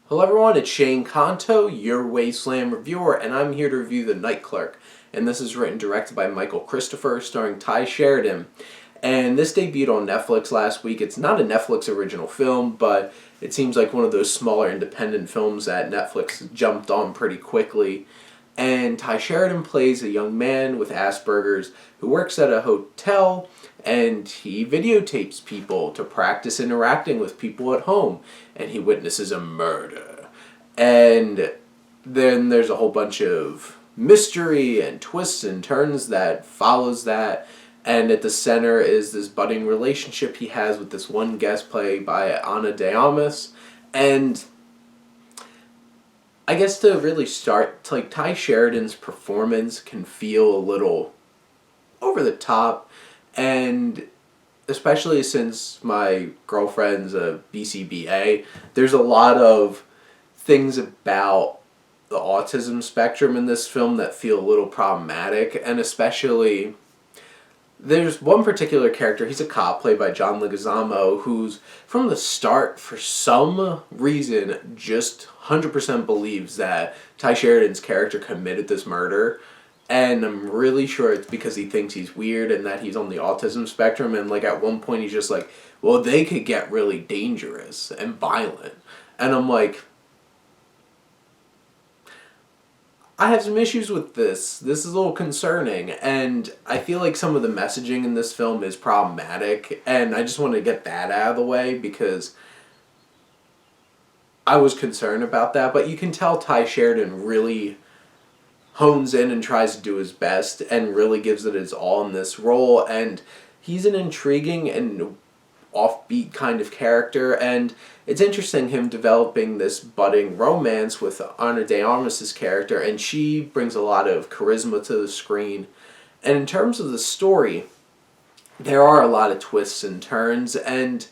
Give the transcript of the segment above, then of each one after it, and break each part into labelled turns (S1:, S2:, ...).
S1: Hello everyone, it's Shane Kanto, your Wasteland reviewer, and I'm here to review The Night Clerk. And this is written and directed by Michael Christopher, starring Ty Sheridan. And this debuted on Netflix last week. It's not a Netflix original film, but it seems like one of those smaller independent films that Netflix jumped on pretty quickly. And Ty Sheridan plays a young man with Asperger's who works at a hotel, and he videotapes people to practice interacting with people at home, and he witnesses a murder. And then there's a whole bunch of mystery and twists and turns that follows that, and at the center is this budding relationship he has with this one guest played by Ana de Armas. And I guess to really start, like, Ty Sheridan's performance can feel a little over the top, and especially since my girlfriend's a BCBA, there's a lot of things about the autism spectrum in this film that feel a little problematic, and especially there's one particular character. He's a cop played by John Leguizamo, who's from the start, for some reason, just 100% believes that Ty Sheridan's character committed this murder. And I'm really sure it's because he thinks he's weird and that he's on the autism spectrum. And like at one point he's just like, well, they could get really dangerous and violent. And I'm like, I have some issues with this. This is a little concerning, and I feel like some of the messaging in this film is problematic, and I just want to get that out of the way because I was concerned about that. But you can tell Ty Sheridan really hones in and tries to do his best and really gives it his all in this role, and he's an intriguing and offbeat kind of character, and it's interesting him developing this budding romance with Ana de Armas' character, and she brings a lot of charisma to the screen. And in terms of the story, there are a lot of twists and turns, and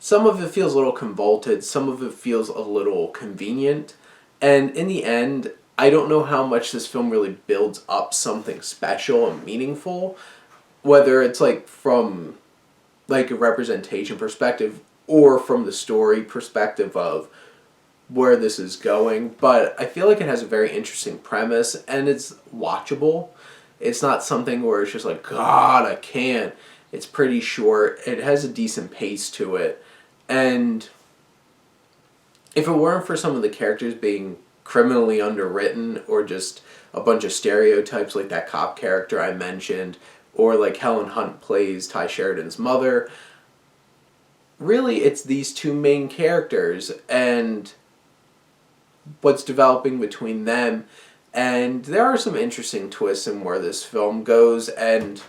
S1: some of it feels a little convoluted, some of it feels a little convenient, and in the end, I don't know how much this film really builds up something special and meaningful, whether it's like from like a representation perspective or from the story perspective of where this is going. But I feel like it has a very interesting premise and it's watchable. It's not something where it's just like, God, I can't. It's pretty short. It has a decent pace to it. And if it weren't for some of the characters being criminally underwritten or just a bunch of stereotypes like that cop character I mentioned, or like Helen Hunt plays Ty Sheridan's mother, really it's these two main characters and what's developing between them. And there are some interesting twists in where this film goes, and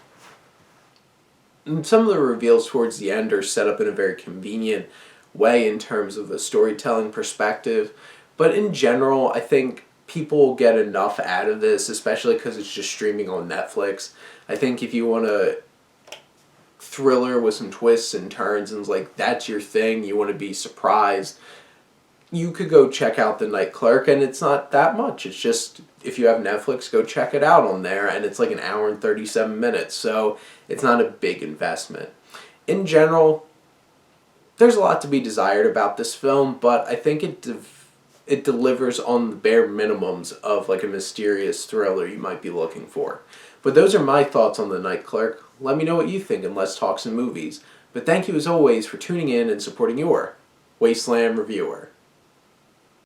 S1: some of the reveals towards the end are set up in a very convenient way in terms of a storytelling perspective. But in general, I think people get enough out of this, especially because it's just streaming on Netflix. I think if you want a thriller with some twists and turns and like that's your thing, you want to be surprised, you could go check out The Night Clerk, and it's not that much. It's just, if you have Netflix, go check it out on there, and it's like an hour and 37 minutes, so it's not a big investment. In general, there's a lot to be desired about this film, but I think it delivers on the bare minimums of like a mysterious thriller you might be looking for. But those are my thoughts on The Night Clerk. Let me know what you think, and let's talk some movies. But thank you as always for tuning in and supporting your Wasteland reviewer.